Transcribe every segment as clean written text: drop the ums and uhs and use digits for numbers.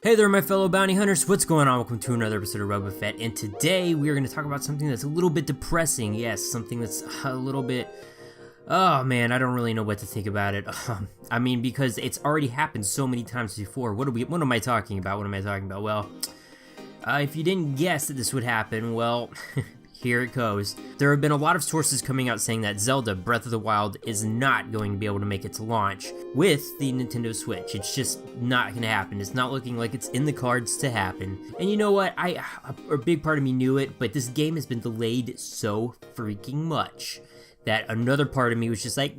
Hey there, my fellow bounty hunters, what's going on? Welcome to another episode of RobaFett, and today we are going to talk about something that's a little bit depressing. Yes, something that's a little bit... Oh man, I don't really know what to think about it. I mean, because it's already happened so many times before. What am I talking about? Well, if you didn't guess that this would happen, well... Here it goes. There have been a lot of sources coming out saying that Zelda Breath of the Wild is not going to be able to make its launch with the Nintendo Switch. It's just not going to happen. It's not looking like it's in the cards to happen. And you know what? A big part of me knew it, but this game has been delayed so freaking much that another part of me was just like,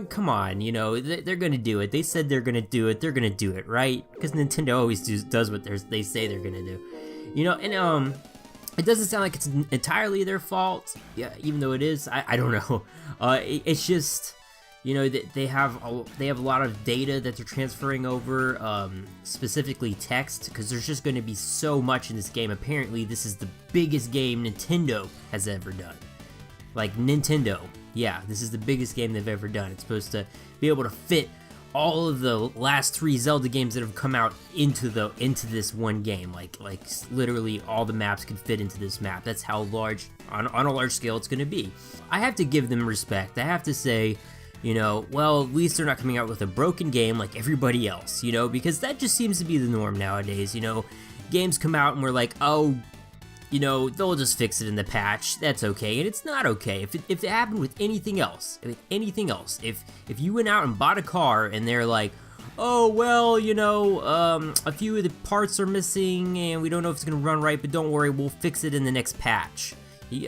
come on, you know, they're going to do it. They said they're going to do it. They're going to do it, right? Because Nintendo always does what they say they're going to do. You know, and it doesn't sound like it's entirely their fault, yeah, even though it is. I don't know. It's just, you know, they have a lot of data that they're transferring over, specifically text, because there's just going to be so much in this game. Apparently, this is the biggest game Nintendo has ever done. Like, Nintendo. Yeah, this is the biggest game they've ever done. It's supposed to be able to fit all of the last 3 Zelda games that have come out into this one game. Like literally all the maps could fit into this map. That's how large, on a large scale, it's gonna be. I have to give them respect. I have to say, you know, well, at least they're not coming out with a broken game like everybody else, you know, because that just seems to be the norm nowadays. You know, games come out and we're like, oh, you know, they'll just fix it in the patch, that's okay, and it's not okay. If it happened with anything else, if you went out and bought a car and they're like, oh, well, you know, a few of the parts are missing and we don't know if it's gonna run right, but don't worry, we'll fix it in the next patch.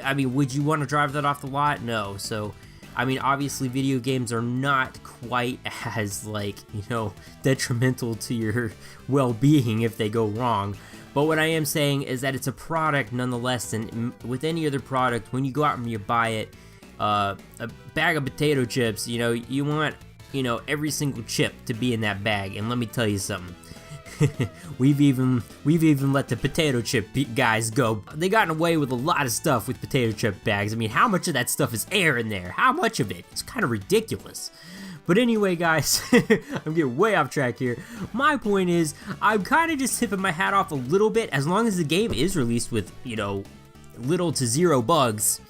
I mean, would you want to drive that off the lot? No. So, I mean, obviously video games are not quite as, like, you know, detrimental to your well-being if they go wrong. But what I am saying is that it's a product nonetheless, and with any other product, when you go out and you buy it, a bag of potato chips, you know, you want, you know, every single chip to be in that bag. And let me tell you something, we've even let the potato chip guys go. They gotten away with a lot of stuff with potato chip bags. I mean, how much of that stuff is air in there? How much of it? It's kind of ridiculous. But anyway, guys, I'm getting way off track here. My point is, I'm kind of just tipping my hat off a little bit. As long as the game is released with, you know, little to zero bugs,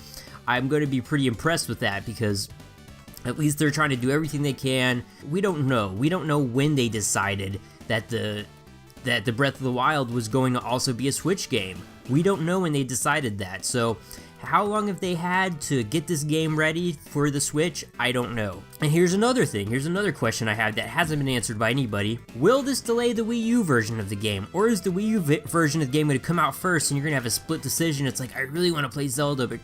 I'm going to be pretty impressed with that, because at least they're trying to do everything they can. We don't know when they decided that the Breath of the Wild was going to also be a Switch game. We don't know when they decided that. So how long have they had to get this game ready for the Switch? I don't know. And here's another thing. Here's another question I had that hasn't been answered by anybody. Will this delay the Wii U version of the game? Or is the Wii U version of the game going to come out first and you're going to have a split decision? It's like, I really want to play Zelda, but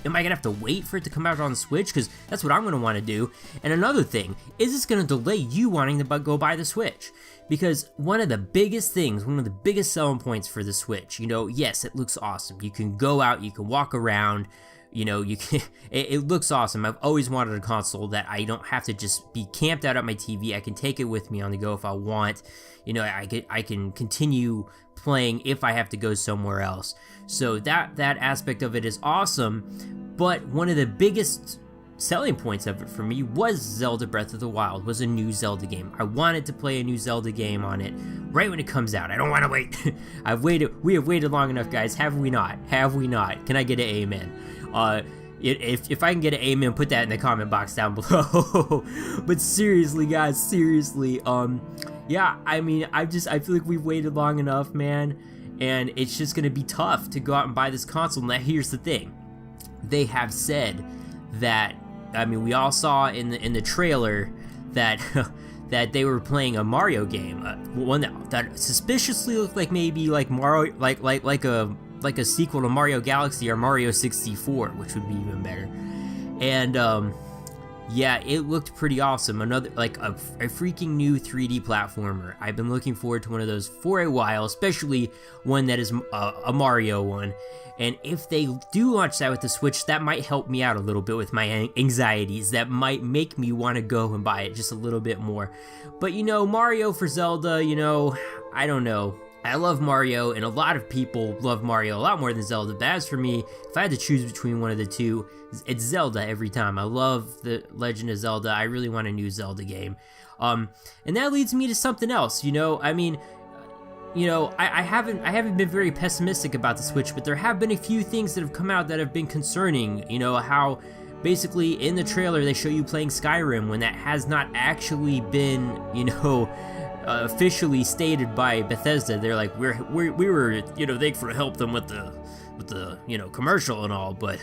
am I going to have to wait for it to come out on Switch? Because that's what I'm going to want to do. And another thing, is this going to delay you wanting to go buy the Switch? Because one of the biggest things, one of the biggest selling points for the Switch, you know, yes, it looks awesome. You can go out, you can walk around, you know, you can, it looks awesome. I've always wanted a console that I don't have to just be camped out at my TV. I can take it with me on the go if I want. You know, I can continue playing if I have to go somewhere else. So that aspect of it is awesome. But one of the biggest selling points of it for me was Zelda Breath of the Wild, was a new Zelda game. I wanted to play a new Zelda game on it right when it comes out. I don't want to wait. We have waited long enough, guys. Have we not? Have we not? Can I get an amen? If I can get an amen, put that in the comment box down below. But seriously, guys, seriously, yeah, I mean, I feel like we've waited long enough, man, and it's just gonna be tough to go out and buy this console. Now, here's the thing. They have said that, I mean, we all saw in the trailer that that they were playing a Mario game, one that suspiciously looked like maybe like Mario, like a sequel to Mario Galaxy or Mario 64, which would be even better. And yeah, it looked pretty awesome. Another, like a freaking new 3D platformer. I've been looking forward to one of those for a while, especially one that is a Mario one. And if they do launch that with the Switch, that might help me out a little bit with my anxieties. That might make me want to go and buy it just a little bit more. But, you know, Mario for Zelda, you know, I don't know. I love Mario, and a lot of people love Mario a lot more than Zelda, but as for me, if I had to choose between one of the two, it's Zelda every time. I love the Legend of Zelda. I really want a new Zelda game. And that leads me to something else, you know, I mean, you know, I haven't been very pessimistic about the Switch, but there have been a few things that have come out that have been concerning. You know, how basically in the trailer they show you playing Skyrim when that has not actually been, you know, officially stated by Bethesda. They're like, we were, you know, thankful to help them with the you know, commercial and all, but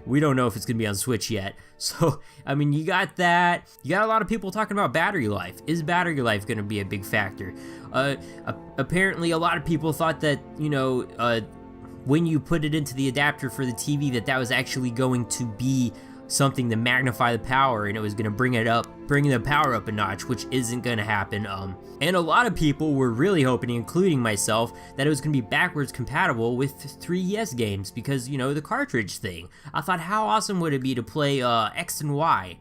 we don't know if it's gonna be on Switch yet. So I mean, you got that. You got a lot of people talking about battery life. Is battery life gonna be a big factor? Apparently a lot of people thought that, you know, when you put it into the adapter for the TV, that was actually going to be something to magnify the power, and it was going to bring the power up a notch, which isn't going to happen. And a lot of people were really hoping, including myself, that it was going to be backwards compatible with 3DS games, because, you know, the cartridge thing. I thought, how awesome would it be to play X and Y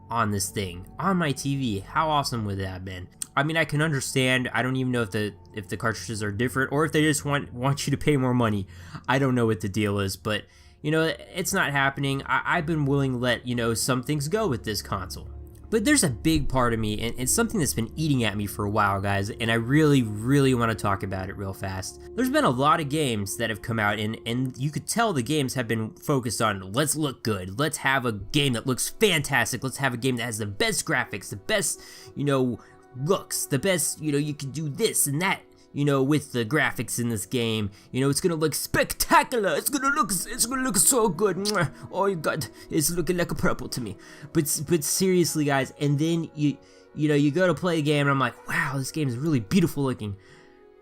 on this thing, on my TV? How awesome would that have been? I mean, I can understand. I don't even know if the cartridges are different, or if they just want you to pay more money. I don't know what the deal is, but you know, it's not happening. I've been willing to let, you know, some things go with this console. But there's a big part of me, and it's something that's been eating at me for a while, guys, and I really, really want to talk about it real fast. There's been a lot of games that have come out, and you could tell the games have been focused on, let's look good, let's have a game that looks fantastic, let's have a game that has the best graphics, the best, you know, looks, the best, you know, you can do this and that, you know, with the graphics in this game. You know, it's gonna look spectacular. It's gonna look so good. Mwah. Oh God, it's looking like a purple to me. But seriously, guys, and then you know, you go to play a game, and I'm like, wow, this game is really beautiful looking.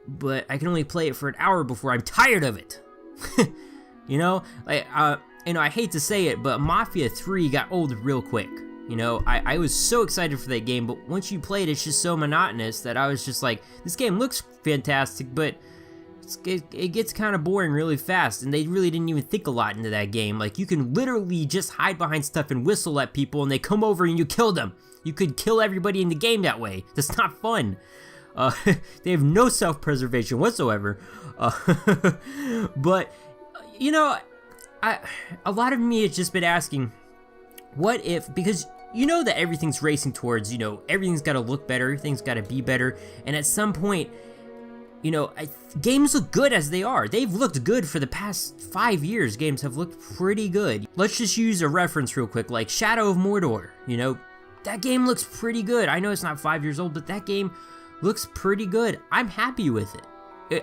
But I can only play it for an hour before I'm tired of it. You know, like, you know, I hate to say it, but Mafia 3 got old real quick. You know, I was so excited for that game, but once you play it, it's just so monotonous that I was just like, this game looks fantastic, but it gets kind of boring really fast, and they really didn't even think a lot into that game. Like, you can literally just hide behind stuff and whistle at people, and they come over and you kill them. You could kill everybody in the game that way. That's not fun. They have no self-preservation whatsoever. But, you know, a lot of me has just been asking, what if, because you know that everything's racing towards, you know, everything's got to look better, everything's got to be better, and at some point, you know, games look good as they are. They've looked good for the past 5 years. Games have looked pretty good. Let's just use a reference real quick, like Shadow of Mordor. You know, that game looks pretty good. I know it's not 5 years old, but that game looks pretty good. I'm happy with it.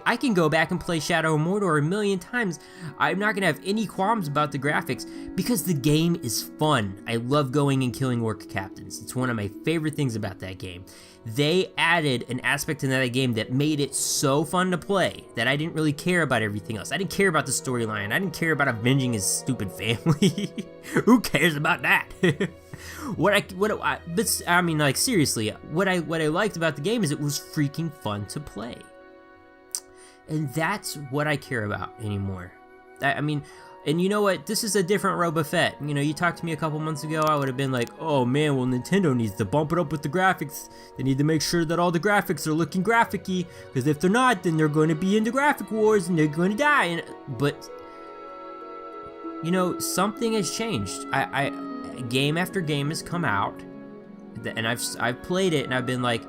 I can go back and play Shadow of Mordor a million times. I'm not gonna have any qualms about the graphics because the game is fun. I love going and killing orc captains. It's one of my favorite things about that game. They added an aspect in that game that made it so fun to play that I didn't really care about everything else. I didn't care about the storyline. I didn't care about avenging his stupid family. Who cares about that? I mean, like, seriously, what I liked about the game is it was freaking fun to play. And that's what I care about anymore. I mean, and you know what? This is a different RobaFett. You know, you talked to me a couple months ago, I would have been like, oh man, well, Nintendo needs to bump it up with the graphics. They need to make sure that all the graphics are looking graphic-y, because if they're not, then they're going to be into graphic wars and they're going to die. But, you know, something has changed. Game after game has come out, and I've played it, and I've been like,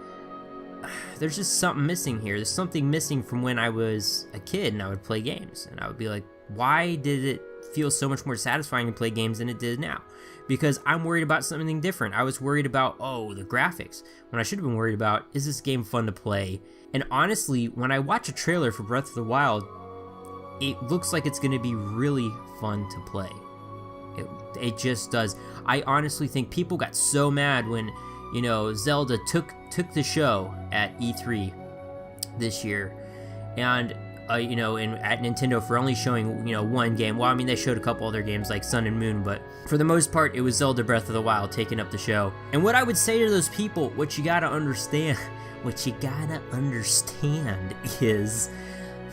there's just something missing here. There's something missing from when I was a kid and I would play games. And I would be like, why did it feel so much more satisfying to play games than it did now? Because I'm worried about something different. I was worried about, oh, the graphics. When I should have been worried about, is this game fun to play? And honestly, when I watch a trailer for Breath of the Wild, it looks like it's going to be really fun to play. It just does. I honestly think people got so mad when, you know, Zelda took the show at E3 this year, and you know, at Nintendo for only showing, you know, one game. Well, I mean, they showed a couple other games like Sun and Moon, but for the most part, it was Zelda Breath of the Wild taking up the show. And what I would say to those people, what you gotta understand is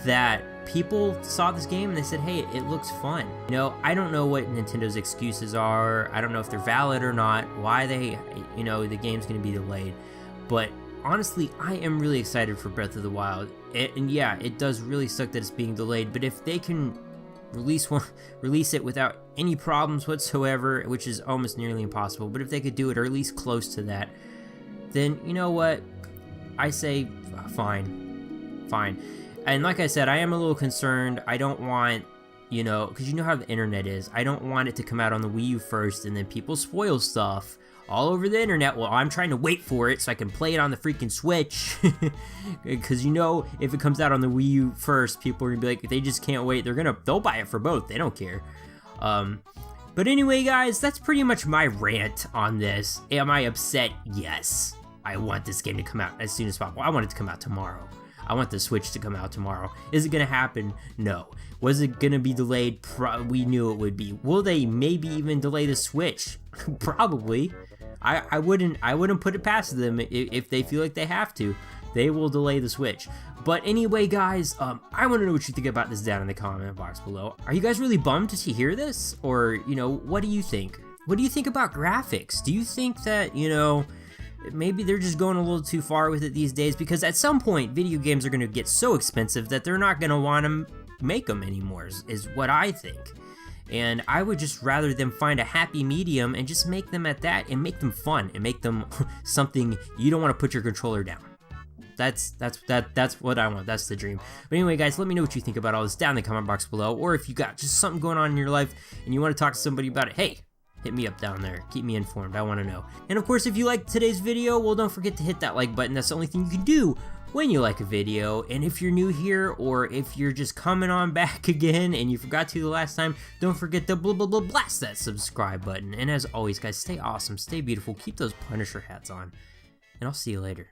that people saw this game and they said, hey, it looks fun. You know, I don't know what Nintendo's excuses are. I don't know if they're valid or not, why they, you know, the game's gonna be delayed. But honestly, I am really excited for Breath of the Wild. And yeah, it does really suck that it's being delayed, but if they can release it without any problems whatsoever, which is almost nearly impossible, but if they could do it, or at least close to that, then you know what? I say, fine. fine. And like I said, I am a little concerned. I don't want, you know, because you know how the internet is. I don't want it to come out on the Wii U first and then people spoil stuff all over the internet. Well, I'm trying to wait for it so I can play it on the freaking Switch. Because you know, if it comes out on the Wii U first, people are gonna be like, they just can't wait. They'll buy it for both. They don't care. But anyway, guys, that's pretty much my rant on this. Am I upset? Yes. I want this game to come out as soon as possible. I want it to come out tomorrow. I want the Switch to come out tomorrow. Is it gonna happen? No. Was it gonna be delayed? We knew it would be. Will they maybe even delay the Switch? Probably. I wouldn't put it past them if they feel like they have to. They will delay the Switch. But anyway, guys, I want to know what you think about this down in the comment box below. Are you guys really bummed to hear this? Or, you know, what do you think? What do you think about graphics? Do you think that, you know, maybe they're just going a little too far with it these days? Because at some point, video games are going to get so expensive that they're not going to want to make them anymore, is what I think. And I would just rather them find a happy medium and just make them at that and make them fun and make them something you don't want to put your controller down. That's what I want. That's the dream. But anyway, guys, let me know what you think about all this down in the comment box below. Or if you got just something going on in your life and you want to talk to somebody about it, hey, hit me up down there. Keep me informed. I want to know. And of course, if you liked today's video, well, don't forget to hit that like button. That's the only thing you can do when you like a video. And if you're new here, or if you're just coming on back again and you forgot to the last time, don't forget to blast that subscribe button. And as always, guys, stay awesome, stay beautiful, keep those Punisher hats on, and I'll see you later.